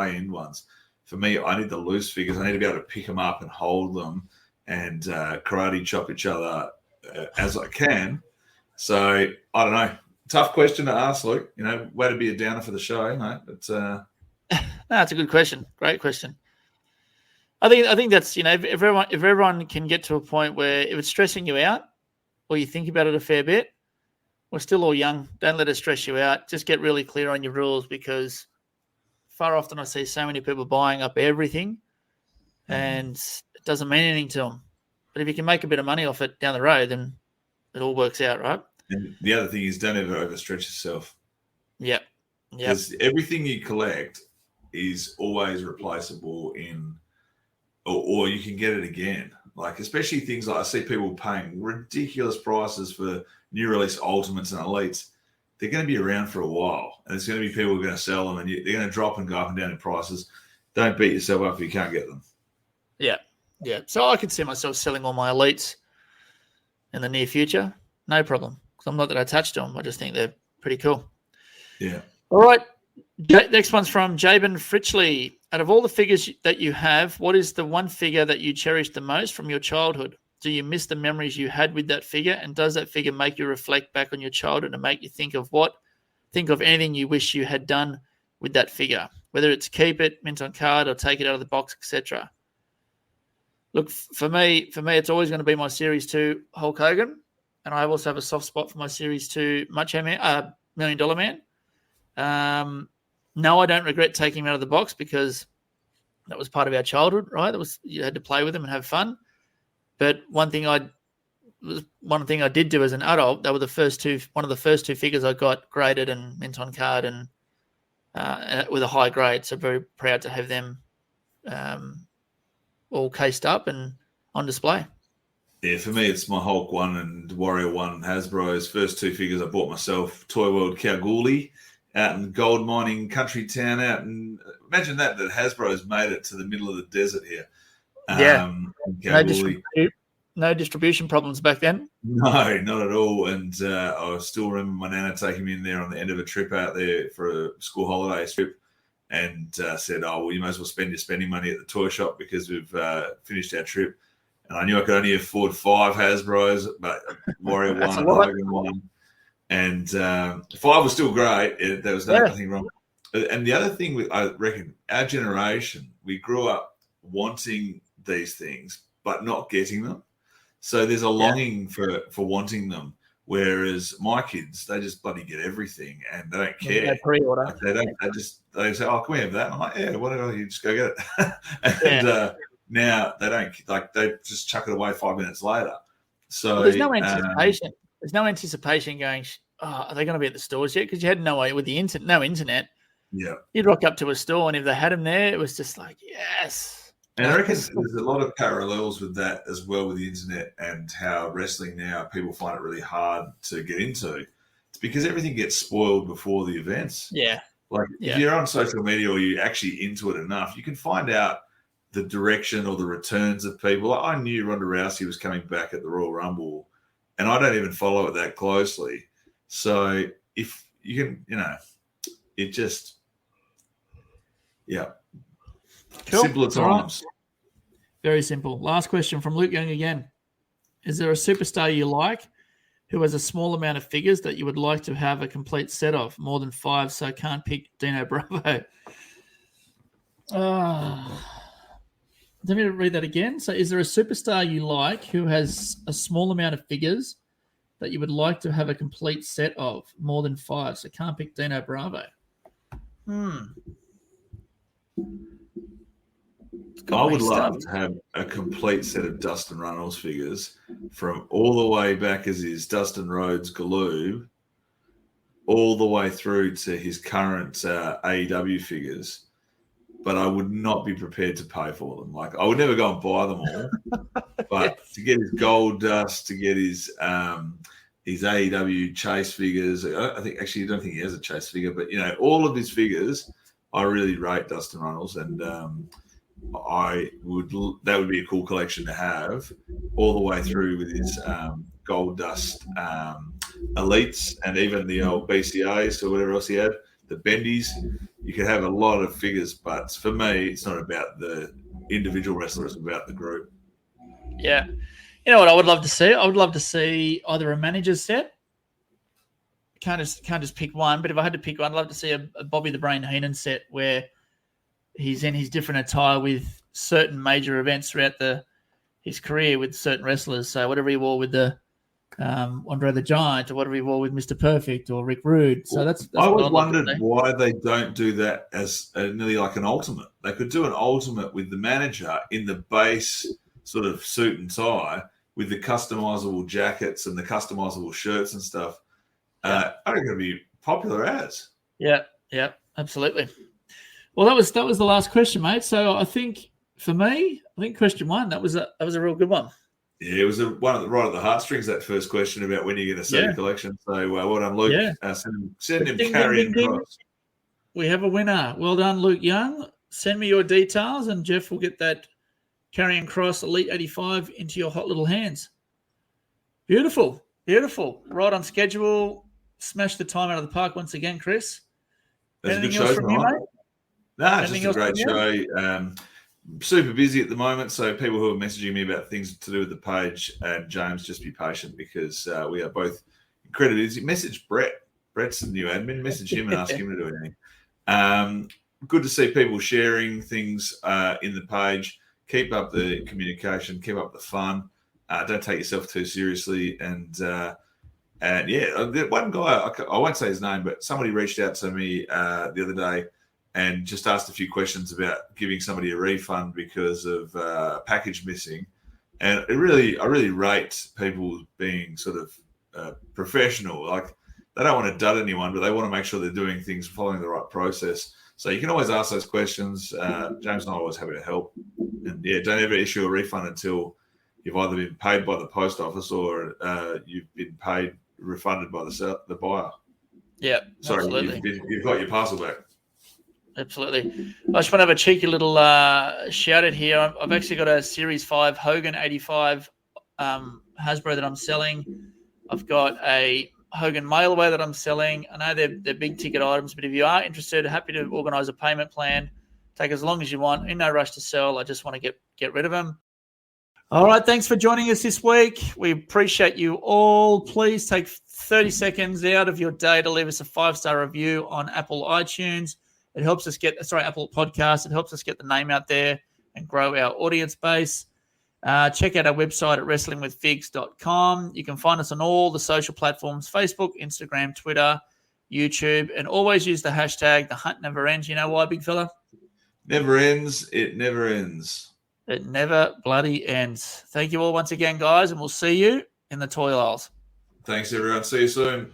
high-end ones. For me, I need the loose figures. I need to be able to pick them up and hold them and karate chop each other as I can. So, I don't know. Tough question to ask, Luke. Way to be a downer for the show, mate. But no, it's a good question. Great question. I think that's, if everyone can get to a point where if it's stressing you out or you think about it a fair bit, we're still all young. Don't let it stress you out. Just get really clear on your rules, because far often I see so many people buying up everything and it doesn't mean anything to them. But if you can make a bit of money off it down the road, then it all works out, right? And the other thing is, don't ever overstretch yourself. Yeah. Because everything you collect is always replaceable or you can get it again. Like, especially things like I see people paying ridiculous prices for new release ultimates and elites. They're going to be around for a while, and there's going to be people who are going to sell them, and they're going to drop and go up and down in prices. Don't beat yourself up if you can't get them. Yeah. So I could see myself selling all my elites in the near future. No problem. Because I'm not that attached to them. I just think they're pretty cool. Yeah. All right. Next one's from Jabin Fritchley. Out of all the figures that you have, what is the one figure that you cherish the most from your childhood? Do you miss the memories you had with that figure? And does that figure make you reflect back on your childhood and make you think of anything you wish you had done with that figure? Whether it's keep it, mint on card, or take it out of the box, etc. Look, for me, it's always going to be my Series 2 Hulk Hogan. And I also have a soft spot for my Series 2 Macho Man, $1 Million Man. No, I don't regret taking him out of the box, because that was part of our childhood, right? You had to play with him and have fun. But one thing I did do as an adult, they were one of the first two figures I got graded and mint on card and with a high grade. So very proud to have them all cased up and on display. Yeah, for me, it's my Hulk 1 and Warrior 1 Hasbro's first two figures I bought myself. Toy World Kalgoorlie out in gold mining country town out. And imagine that Hasbro's made it to the middle of the desert here. Yeah. No distribution problems back then? No, not at all. And I still remember my nana taking me in there on the end of a trip out there for a school holiday trip and said, oh, well, you might as well spend your spending money at the toy shop because we've finished our trip. And I knew I could only afford 5 Hasbro's, but Warrior 1 and Hogan 1. And 5 was still great. There was nothing wrong. And the other thing, I reckon, our generation, we grew up wanting these things but not getting them. So there's a longing for wanting them. Whereas my kids, they just bloody get everything and they don't care. They pre-order. Like they say, oh, can we have that? And I'm like, yeah, whatever, you just go get it. And now they don't, like, they just chuck it away 5 minutes later. So there's no anticipation. There's no anticipation going, are they going to be at the stores yet? Because you had no way with the no internet. Yeah. You'd rock up to a store and if they had them there, it was just like, yes. And I reckon there's a lot of parallels with that as well with the internet and how wrestling now, people find it really hard to get into. It's because everything gets spoiled before the events. Yeah. Like if you're on social media or you're actually into it enough, you can find out the direction or the returns of people. Like I knew Ronda Rousey was coming back at the Royal Rumble and I don't even follow it that closely. So if you can, it just, Cool. Simpler times. Right. Very simple. Last question from Luke Young again. Is there a superstar you like who has a small amount of figures that you would like to have a complete set of? More than 5, so can't pick Dino Bravo. Let me read that again. So is there a superstar you like who has a small amount of figures that you would like to have a complete set of? More than 5, so can't pick Dino Bravo. I would love to have a complete set of Dustin Runnels figures from all the way back as his Dustin Rhodes Galoob all the way through to his current AEW figures, but I would not be prepared to pay for them. Like I would never go and buy them all, but to get his Gold Dust, to get his AEW Chase figures, I don't think he has a Chase figure, but all of his figures, I really rate Dustin Runnels and that would be a cool collection to have all the way through with his Gold Dust elites and even the old BCAs or whatever else he had. the bendies. You could have a lot of figures, but for me, it's not about the individual wrestler; it's about the group. Yeah. You know what I would love to see? I would love to see either a manager's set. Can't just pick one, but if I had to pick one, I'd love to see a Bobby the Brain Heenan set where he's in his different attire with certain major events throughout his career with certain wrestlers. So whatever he wore with the Andre the Giant, or whatever he wore with Mr. Perfect or Rick Rude. So that's I always wondered why they don't do that as nearly like an ultimate. They could do an ultimate with the manager in the base sort of suit and tie with the customizable jackets and the customizable shirts and stuff. I think it'd be popular as. Yeah, absolutely. Well, that was the last question, mate. So I think for me, question one, that was a real good one. Yeah, it was one right at the heartstrings, that first question about when you're going to sell your collection. So well done, Luke. Yeah. Send him carrying cross. We have a winner. Well done, Luke Young. Send me your details, and Jeff will get that carrying cross Elite 85 into your hot little hands. Beautiful. Right on schedule. Smash the time out of the park once again, Chris. That's a good show tonight. No, it's just a great show. Super busy at the moment, so people who are messaging me about things to do with the page, and James, just be patient because we are both incredibly busy. Message Brett. Brett's the new admin. Message him and ask him to do anything. Good to see people sharing things in the page. Keep up the communication. Keep up the fun. Don't take yourself too seriously. And one guy, I won't say his name, but somebody reached out to me the other day and just asked a few questions about giving somebody a refund because of a package missing. And I really rate people being sort of professional. Like, they don't want to dud anyone, but they want to make sure they're doing things following the right process. So you can always ask those questions. James and I are always happy to help. And don't ever issue a refund until you've either been paid by the post office or you've been refunded by the buyer. Yeah, sorry, absolutely. You've got your parcel back. Absolutely. I just want to have a cheeky little shout out here. I've actually got a Series 5 Hogan 85 Hasbro that I'm selling. I've got a Hogan mailware that I'm selling. I know they're big ticket items, but if you are interested, happy to organise a payment plan. Take as long as you want. In no rush to sell. I just want to get rid of them. All right. Thanks for joining us this week. We appreciate you all. Please take 30 seconds out of your day to leave us a 5-star review on Apple iTunes. It helps us Apple Podcasts. It helps us get the name out there and grow our audience base. Check out our website at wrestlingwithfigs.com. You can find us on all the social platforms, Facebook, Instagram, Twitter, YouTube, and always use the hashtag The Hunt Never Ends. You know why, big fella? Never ends. It never ends. It never bloody ends. Thank you all once again, guys, and we'll see you in the toy aisles. Thanks, everyone. See you soon.